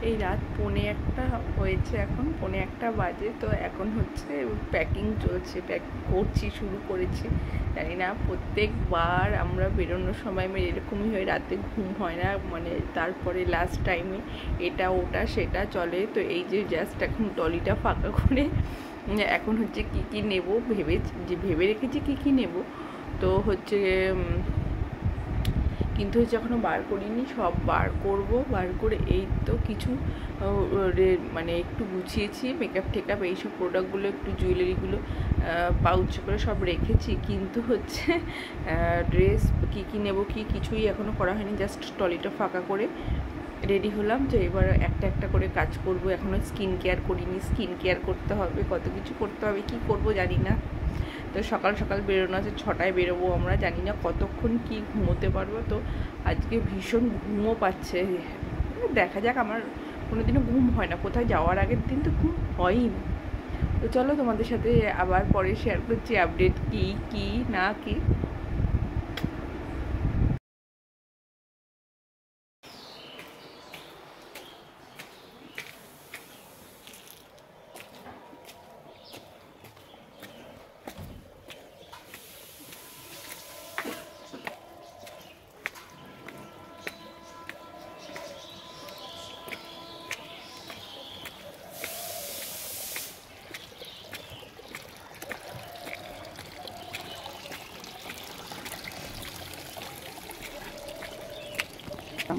এই রাত 1:45 হয়েছে, এখন 1:45 বাজে। তো এখন হচ্ছে প্যাকিং চলছে, প্যাক করছি, শুরু করেছি। জানি না প্রত্যেকবার আমরা বেরোনোর সময় এরকমই হয়, রাতে ঘুম হয় না, মানে তারপরে লাস্ট টাইমে এটা ওটা সেটা চলে। তো এই যে জাস্ট এখন ট্রলিটা ফাঁকা করে এখন হচ্ছে কি নেব ভেবে রেখেছি কি নেব। তো হচ্ছে কিন্তু হচ্ছে এখনও বার করিনি, সব বার করব। বার করে এই তো কিছু মানে একটু গুছিয়েছি, মেকআপ টেকআপ এইসব প্রোডাক্টগুলো, একটু জুয়েলারিগুলো পাউচ করে সব রেখেছি। কিন্তু হচ্ছে ড্রেস কী নেব কিছুই এখনও করা হয়নি। জাস্ট ট্রলিটা ফাঁকা করে রেডি হলাম। তো এবার একটা একটা করে কাজ করব। এখনও স্কিন কেয়ার করিনি, স্কিন কেয়ার করতে হবে, কত কিছু করতে হবে, কি করব জানি না। তো সকাল সকাল বেরোনো আছে, 6টায় বেরোবো আমরা, জানি না কতক্ষণ কি ঘুমোতে পারবো। তো আজকে ভীষণ ঘুমও পাচ্ছে, দেখা যাক। আমার কোনোদিনও ঘুম হয় না, কোথায় যাওয়ার আগের দিন তো ঘুম হয়ই না। তো চলো তোমাদের সাথে আবার পরে শেয়ার করছি আপডেট কি না কি।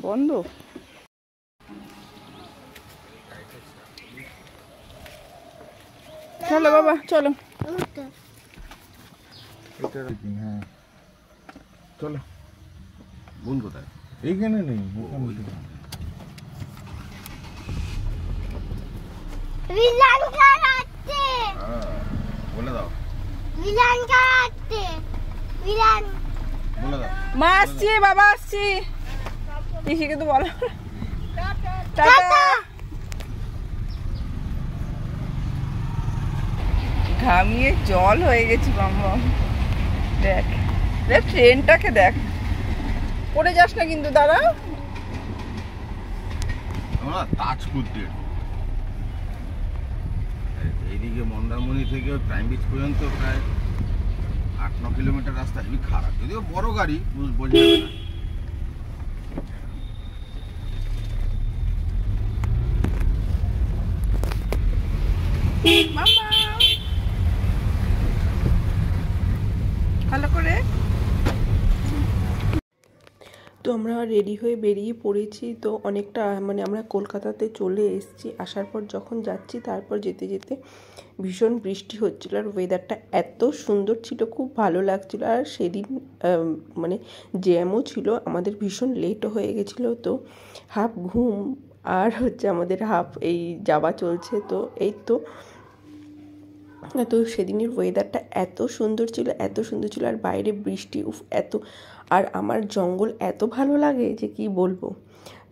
বন্ধ। চলো বাবা চলো। হ্যাঁ চলো। বোন কোথায়? এইখানে নেই, বলে দাও। মা আসছি, বাবা আসছি, পিসিকে তো বলো টাটা। ঘামিয়ে জল হয়ে গেছি মাম্মা। দেখ দেখ ট্রেনটাকে দেখ, পড়ে যাস না কিন্তু। দাঁড়া, আমরা তাজপুর দিয়ে এইদিকে মন্দারমণি থেকে প্রাইম বিচ পর্যন্ত প্রায় 8-9 কিলোমিটার রাস্তা। হেবি খারাপ, যদিও বড় গাড়ি বোঝা যাবে না। ভালো করে। তো আমরা রেডি হয়ে বেরিয়ে পড়েছি। তো অনেকটা মানে আমরা কলকাতাতে চলে এসেছি। আসার পর যখন যাচ্ছি, তারপর যেতে যেতে ভীষণ বৃষ্টি হচ্ছিল, আর ওয়েদারটা এত সুন্দর ছিল, খুব ভালো লাগছিল। আর সেদিন মানে জ্যামও ছিল, আমাদের ভীষণ লেটও হয়ে গেছিলো। তো হাফ ঘুম আর হচ্ছে আমাদের হাফ এই যাওয়া চলছে। তো এই তো সেদিনের ওয়েদারটা এত সুন্দর ছিল, এত সুন্দর ছিল, আর বাইরে বৃষ্টি এত। আর আমার জঙ্গল এত ভালো লাগে যে কি বলবো।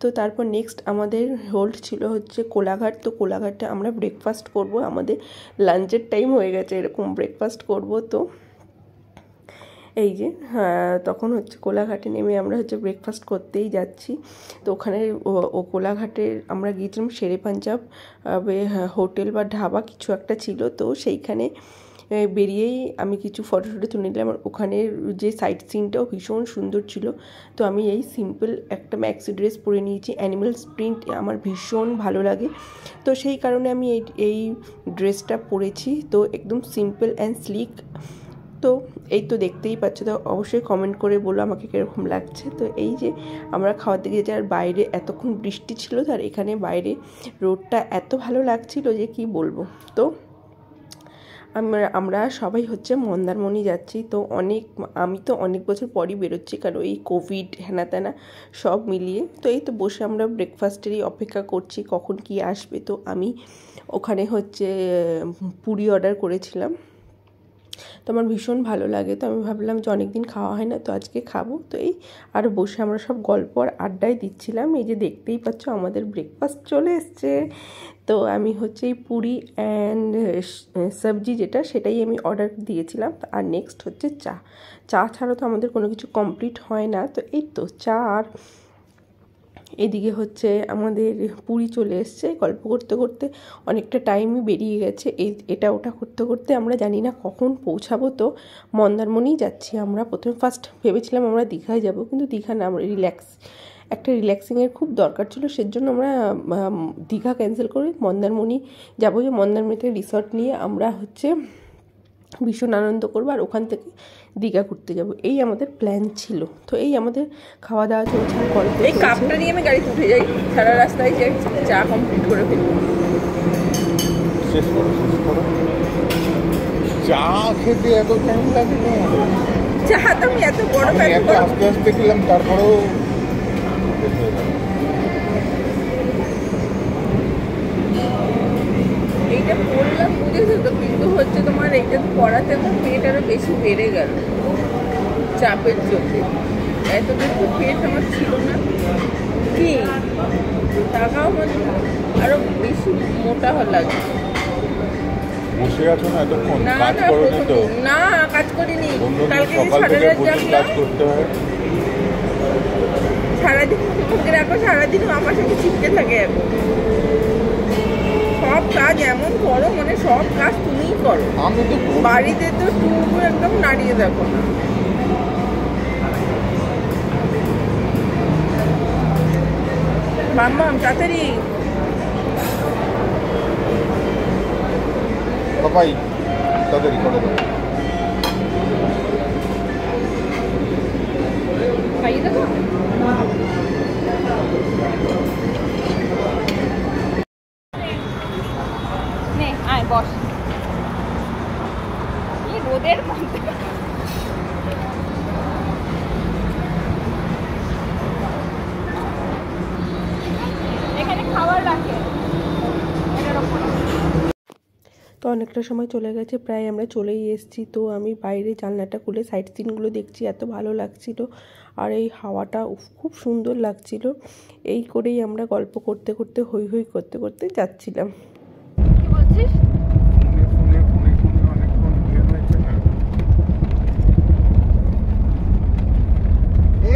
তো তারপর নেক্সট আমাদের হোল্ড ছিল হচ্ছে কোলাঘাট। তো কোলাঘাটে আমরা ব্রেকফাস্ট করব, আমাদের লাঞ্চের টাইম হয়ে গেছে, এরকম ব্রেকফাস্ট করব। তো এই যে তখন হচ্ছে কোলাঘাটে নেমে আমরা হচ্ছে ব্রেকফাস্ট করতেই যাচ্ছি। তো ওখানে ও কোলাঘাটের আমরা গিয়েছিলাম শেরে পাঞ্জাব হোটেল বা ধাবা কিছু একটা ছিল। তো সেইখানে বেরিয়েই আমি কিছু ফটো তুলে নিলাম। ওখানের যে সাইট সিনটাও ভীষণ সুন্দর ছিল। তো আমি এই সিম্পল একটা ম্যাক্সি ড্রেস পরে নিয়েছি, অ্যানিমেলস প্রিন্ট আমার ভীষণ ভালো লাগে। তো সেই কারণে আমি এই ড্রেসটা পরেছি। তো একদম সিম্পল অ্যান্ড স্লিক। তো এই তো দেখতেই পাচ্ছ। তো অবশ্যই কমেন্ট করে বলো আমাকে কীরকম লাগছে। তো এই যে আমরা খাওয়ার দিকে যাই, আর বাইরে এতক্ষণ বৃষ্টি ছিল, তো আর এখানে বাইরে রোডটা এত ভালো লাগছিল যে কি বলবো। তো আমরা সবাই হচ্ছে মন্দারমণি যাচ্ছি। তো আমি তো অনেক বছর পরই বেরোচ্ছি, কারণ এই কোভিড হেনা তেনা সব মিলিয়ে। তো এই তো বসে আমরা ব্রেকফাস্টেরই অপেক্ষা করছি কখন কি আসবে। তো আমি ওখানে হচ্ছে পুরি অর্ডার করেছিলাম। তো আমার ভীষণ ভালো লাগে। তো আমি ভাবলাম যে অনেক দিন খাওয়া হয় না, তো আজকে খাবো। তো এই আর বসে আমরা সব গল্প আর আড্ডায় দিচ্ছিলাম। এই যে দেখতেই পাচ্ছ আমাদের ব্রেকফাস্ট চলে এসছে। তো আমি হচ্ছে এই পুরি অ্যান্ড সবজি সেটাই আমি অর্ডার দিয়েছিলাম। আর নেক্সট হচ্ছে চা ছাড়া তো আমাদের কোনো কিছু কমপ্লিট হয় না। তো এই তো চা আর এদিকে হচ্ছে আমাদের পুরী চলে এসছে। গল্প করতে করতে অনেকটা টাইমই বেরিয়ে গেছে। এটা ওটা করতে করতে আমরা জানি না কখন পৌঁছাবো। তো মন্দারমণি যাচ্ছি আমরা। প্রথমে ফার্স্ট ভেবেছিলাম আমরা দীঘায় যাব, কিন্তু দীঘা না, আমরা একটা রিল্যাক্সিংয়ের খুব দরকার ছিল, সেজন্য আমরা দীঘা ক্যান্সেল করে মন্দারমণি যাবো। যে মন্দারমণিতে রিসর্ট নিয়ে আমরা হচ্ছে ভীষণ আনন্দ করবো, আর ওখান থেকে দীঘা ঘুরতে যাব, এই আমাদের প্ল্যান ছিল। তো এই আমাদের খাওয়া দাওয়া চলছে, গল্প। এই কাপটা নিয়ে আমি গাড়িতে উঠে যাই, সারা রাস্তায় যে চা কমপ্লিট করে ফেলবো। শেষ করো। চা খেতে এত টাইম লাগে না? চা তো আমি এত বড় আস্তে আস্তে খেলাম, তারপরেও এইটা পড়লাম বুঝেছো তো, কিন্তু হচ্ছে তোমার এইটা পড়াতে তো পেট আরো বেশি বেড়ে গেল চাপের চোখে। এতটুকু পেট আমার ছিল না, কি টাকাও মানে আরো বেশি মোটা লাগছে। বসে আছো না এতক্ষণ? না কাজ করোনি তো? না, কাজ করিনি। কালকে সকাল থেকে কাজ করতে হয় সারাদিন। রাখো, সারাদিন আমার সাথে চিপকে থাকে এখন। সব কাজ এমন করো, মানে সব কাজ তুমিই করো। আমি তো বাড়িতে তো টুকু একদম নাড়িয়ে দেখো না। মাম্মাম তাড়াতাড়ি। পাপাই তাড়াতাড়ি করে দাও। খাইয়ে দেবো। আয় বস। কি রোদের মধ্যে এখানে খাবার রাখে। তো অনেকটা সময় চলে গেছে, প্রায় আমরা চলেই এসেছি। তো আমি বাইরে জানলাটা খুলে সাইড সিনগুলো দেখছি, এত ভালো লাগছিল। আর এই হাওয়াটা খুব সুন্দর লাগছিল। এই করেই আমরা গল্প করতে করতে হই হই করতে করতে যাচ্ছিলাম। কি বলছিস?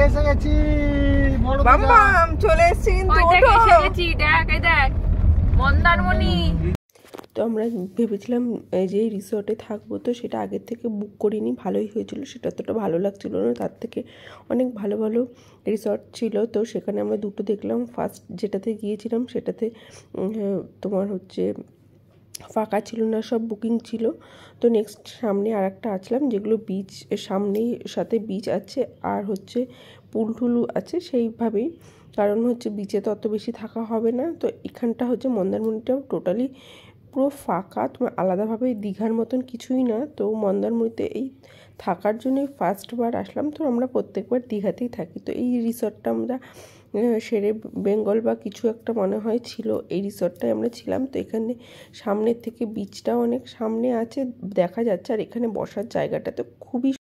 এসে গেছি, বাম্বাম চলে এসেছি কিন্তু। দেখ মন্দারমণি। তো আমরা ভেবেছিলাম যে রিসর্টে থাকবো, তো সেটা আগের থেকে বুক করিনি। ভালোই হয়েছিল, সেটা অতটা ভালো লাগছিল না, তার থেকে অনেক ভালো ভালো রিসর্ট ছিল। তো সেখানে আমরা দুটো দেখলাম। ফার্স্ট যেটাতে গিয়েছিলাম সেটাতে তোমার হচ্ছে ফাঁকা ছিল না, সব বুকিং ছিল। তো নেক্সট সামনে আর একটা আসলাম, যেগুলো বিচ সামনেই, সাথে বিচ আছে আর হচ্ছে পুল টুলু আছে সেইভাবেই। কারণ হচ্ছে বিচে তো অত বেশি থাকা হবে না। তো এখানটা হচ্ছে মন্দারমণিটাও টোটালি পুরো ফাঁকা, তোমার আলাদাভাবে দীঘার মতন কিছুই না। তো মন্দারমণিতে এই থাকার জন্যই ফার্স্টবার আসলাম। তো আমরা প্রত্যেকবার দীঘাতেই থাকি। তো এই রিসর্টটা আমরা শেরে বেঙ্গল বা কিছু একটা মনে হয় ছিল, এই রিসর্টটায় আমরা ছিলাম। তো এখানে সামনের থেকে বিচটাও অনেক সামনে আছে, দেখা যাচ্ছে। আর এখানে বসার জায়গাটা তো খুবই